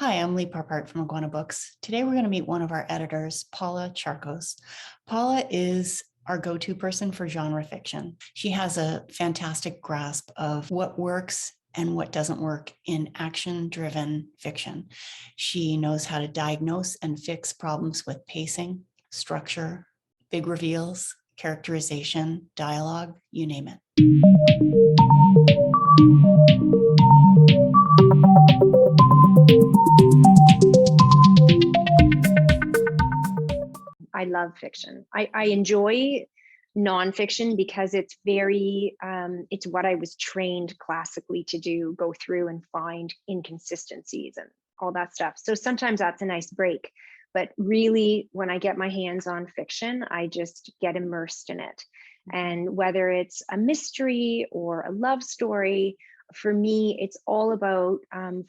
Hi, I'm Lee Parpart from Iguana Books. Today we're going to meet one of our editors, Paula Chiarcos. Paula is our go-to person for genre fiction. She has a fantastic grasp of what works and what doesn't work in action-driven fiction. She knows how to diagnose and fix problems with pacing, structure, big reveals, characterization, dialogue, you name it. I love fiction. I enjoy nonfiction because it's very, it's what I was trained classically to do, go through and find inconsistencies and all that stuff. So sometimes that's a nice break. But really, when I get my hands on fiction, I just get immersed in it. And whether it's a mystery or a love story, for me, it's all about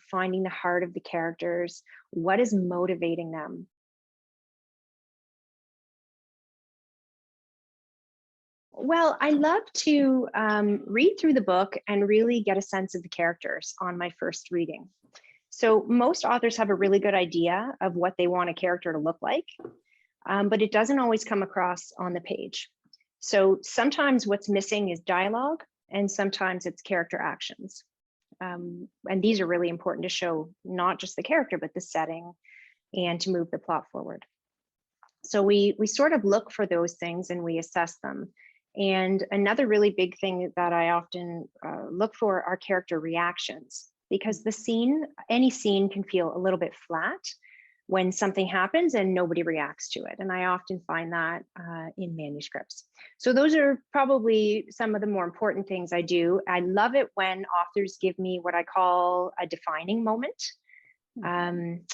finding the heart of the characters. What is motivating them? Well, I love to read through the book and really get a sense of the characters on my first reading. So most authors have a really good idea of what they want a character to look like, but it doesn't always come across on the page. So sometimes what's missing is dialogue, and sometimes it's character actions. And these are really important to show not just the character, but the setting and to move the plot forward. So we sort of look for those things and we assess them. And another really big thing that I often look for are character reactions, because any scene can feel a little bit flat when something happens and nobody reacts to it. And I often find that in manuscripts. So those are probably some of the more important things I do. I love it when authors give me what I call a defining moment.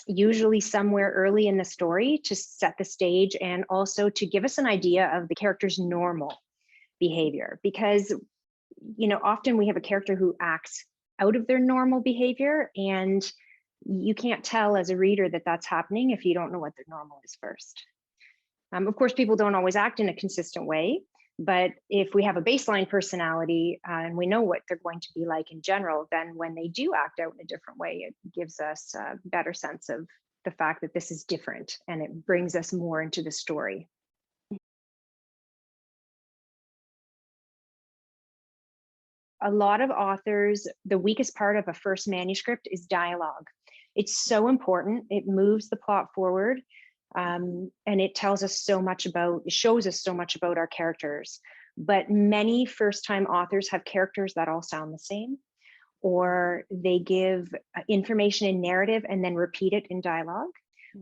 Usually somewhere early in the story to set the stage and also to give us an idea of the character's normal behavior, because often we have a character who acts out of their normal behavior, and you can't tell as a reader that that's happening if you don't know what their normal is first. Of course, people don't always act in a consistent way, but if we have a baseline personality and we know what they're going to be like in general, then when they do act out in a different way, it gives us a better sense of the fact that this is different, and it brings us more into the story. A lot of authors, the weakest part of a first manuscript is dialogue. It's so important. It moves the plot forward, and it tells us so much it shows us so much about our characters. But many first-time authors have characters that all sound the same, or they give information in narrative and then repeat it in dialogue,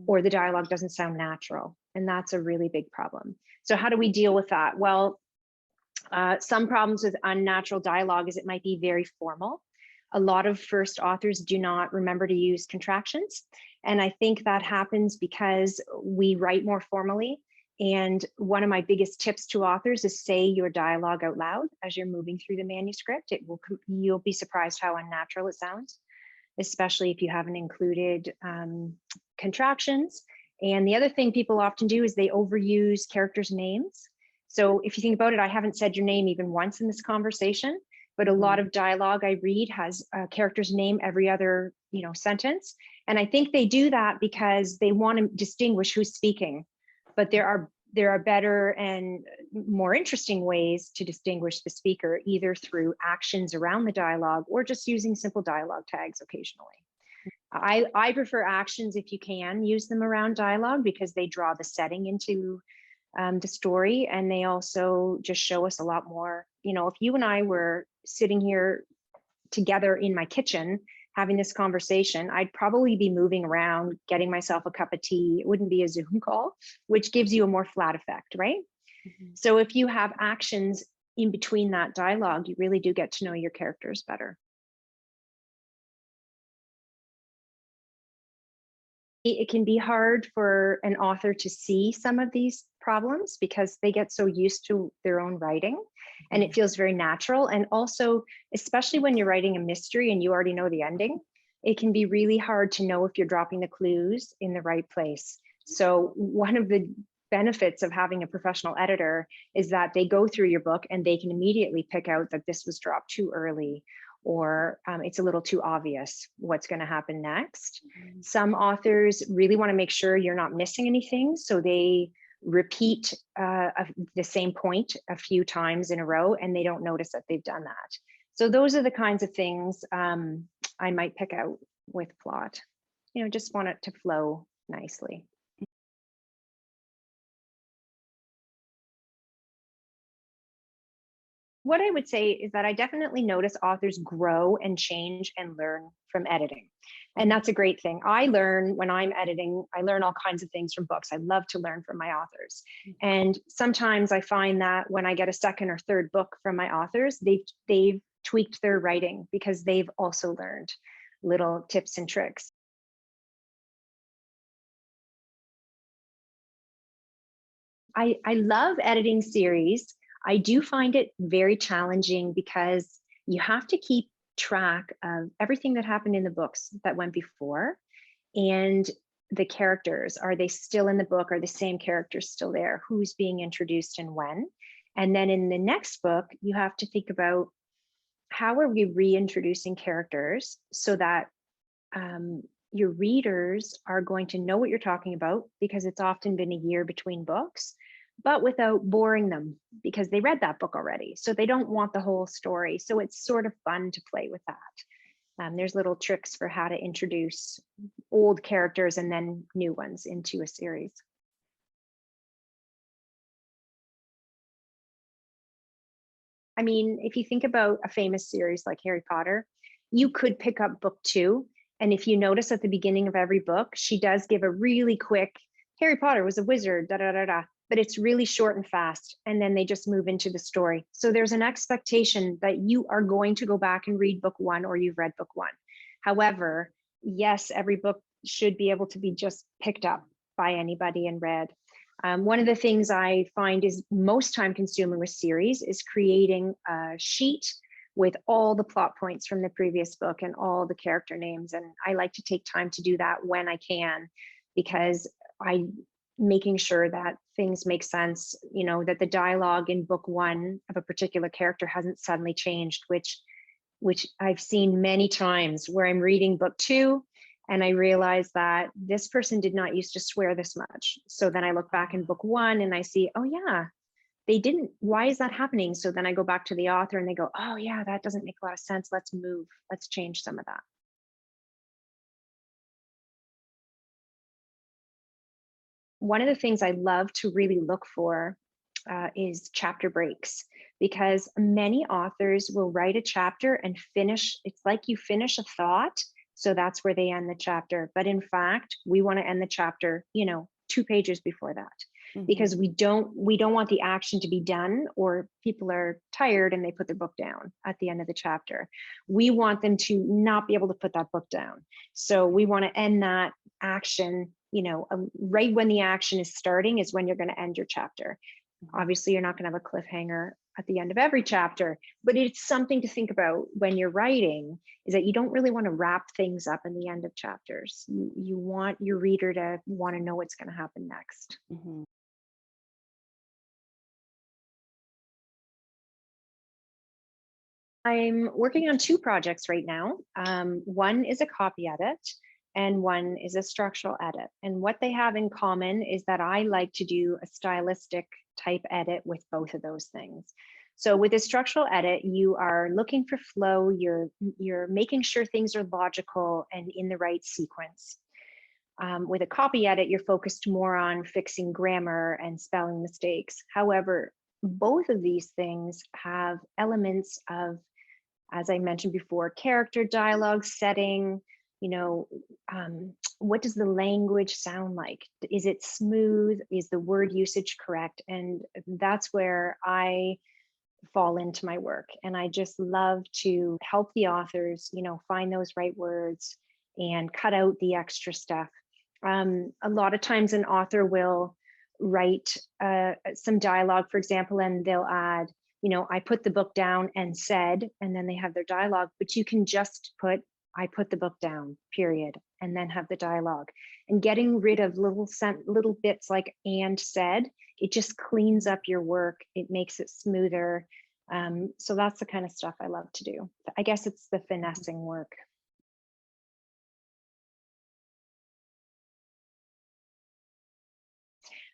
or the dialogue doesn't sound natural. And that's a really big problem. So how do we deal with that? Well, some problems with unnatural dialogue is it might be very formal. A lot of first authors do not remember to use contractions. And I think that happens because we write more formally. And one of my biggest tips to authors is say your dialogue out loud as you're moving through the manuscript. You'll be surprised how unnatural it sounds, especially if you haven't included contractions. And the other thing people often do is they overuse characters' names. So if you think about it, I haven't said your name even once in this conversation, but a lot of dialogue I read has a character's name every other, sentence. And I think they do that because they want to distinguish who's speaking. But there are better and more interesting ways to distinguish the speaker, either through actions around the dialogue or just using simple dialogue tags occasionally. I prefer actions if you can use them around dialogue, because they draw the setting into the story, and they also just show us a lot more. If you and I were sitting here together in my kitchen having this conversation, I'd probably be moving around, getting myself a cup of tea. It wouldn't be a Zoom call, which gives you a more flat effect, right? Mm-hmm. So if you have actions in between that dialogue, you really do get to know your characters better. It can be hard for an author to see some of these problems because they get so used to their own writing, and it feels very natural. And also, especially when you're writing a mystery and you already know the ending, it can be really hard to know if you're dropping the clues in the right place. So one of the benefits of having a professional editor is that they go through your book and they can immediately pick out that this was dropped too early, or it's a little too obvious what's going to happen next. Some authors really want to make sure you're not missing anything, so they repeat the same point a few times in a row, and they don't notice that they've done that. So those are the kinds of things I might pick out with plot. Just want it to flow nicely. What I would say is that I definitely notice authors grow and change and learn from editing. And that's a great thing. I learn when I'm editing, I learn all kinds of things from books. I love to learn from my authors. And sometimes I find that when I get a second or third book from my authors, they've tweaked their writing because they've also learned little tips and tricks. I love editing series. I do find it very challenging because you have to keep track of everything that happened in the books that went before, and the characters. Are they still in the book? Are the same characters still there? Who's being introduced and when? And then in the next book, you have to think about how are we reintroducing characters so that your readers are going to know what you're talking about, because it's often been a year between books, but without boring them because they read that book already. So they don't want the whole story. So it's sort of fun to play with that. There's little tricks for how to introduce old characters and then new ones into a series. I mean, if you think about a famous series like Harry Potter, you could pick up book 2. And if you notice at the beginning of every book, she does give a really quick, Harry Potter was a wizard, da da da da, but it's really short and fast. And then they just move into the story. So there's an expectation that you are going to go back and read book 1 or you've read book 1. However, yes, every book should be able to be just picked up by anybody and read. One of the things I find is most time consuming with series is creating a sheet with all the plot points from the previous book and all the character names. And I like to take time to do that when I can, because I'm making sure that things make sense, that the dialogue in book 1 of a particular character hasn't suddenly changed, which I've seen many times where I'm reading book 2 and I realize that this person did not used to swear this much. So then I look back in book 1 and I see, oh yeah, they didn't. Why is that happening? So then I go back to the author and they go, oh yeah, that doesn't make a lot of sense. Let's change some of that. One of the things I love to really look for is chapter breaks, because many authors will write a chapter and finish. It's like you finish a thought, so that's where they end the chapter. But in fact, we want to end the chapter, 2 pages before that. Because we don't want the action to be done, or people are tired and they put their book down at the end of the chapter. We want them to not be able to put that book down. So we want to end that action, right when the action is starting is when you're going to end your chapter. Obviously, you're not going to have a cliffhanger at the end of every chapter, but it's something to think about when you're writing, is that you don't really want to wrap things up in the end of chapters. You want your reader to want to know what's going to happen next. I'm working on 2 projects right now. One is a copy edit and one is a structural edit. And what they have in common is that I like to do a stylistic type edit with both of those things. So with a structural edit, you are looking for flow, you're making sure things are logical and in the right sequence. With a copy edit, you're focused more on fixing grammar and spelling mistakes. However, both of these things have elements of, as I mentioned before, character, dialogue, setting, what does the language sound like? Is it smooth? Is the word usage correct? And that's where I fall into my work. And I just love to help the authors, find those right words and cut out the extra stuff. A lot of times an author will write some dialogue, for example, and they'll add, I put the book down and said, and then they have their dialogue, but you can just put, I put the book down, period, and then have the dialogue. And getting rid of little bits like and said, it just cleans up your work. It makes it smoother. So that's the kind of stuff I love to do. I guess it's the finessing work.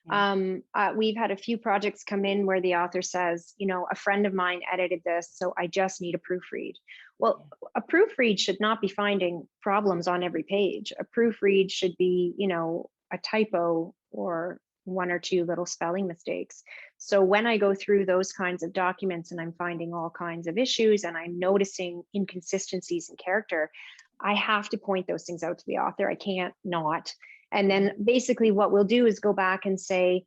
We've had a few projects come in where the author says, a friend of mine edited this, so I just need a proofread. Well, a proofread should not be finding problems on every page. A proofread should be, a typo or one or two little spelling mistakes. So when I go through those kinds of documents and I'm finding all kinds of issues and I'm noticing inconsistencies in character, I have to point those things out to the author. I can't not. And then basically what we'll do is go back and say,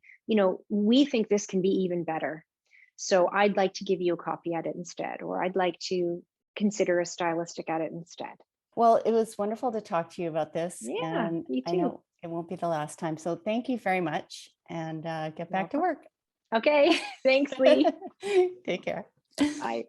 we think this can be even better. So I'd like to give you a copy edit instead, or I'd like to consider a stylistic edit instead. Well, it was wonderful to talk to you about this. Yeah, and you too. I know it won't be the last time. So thank you very much, and get back to work. Okay, thanks, Lee. Take care. Bye.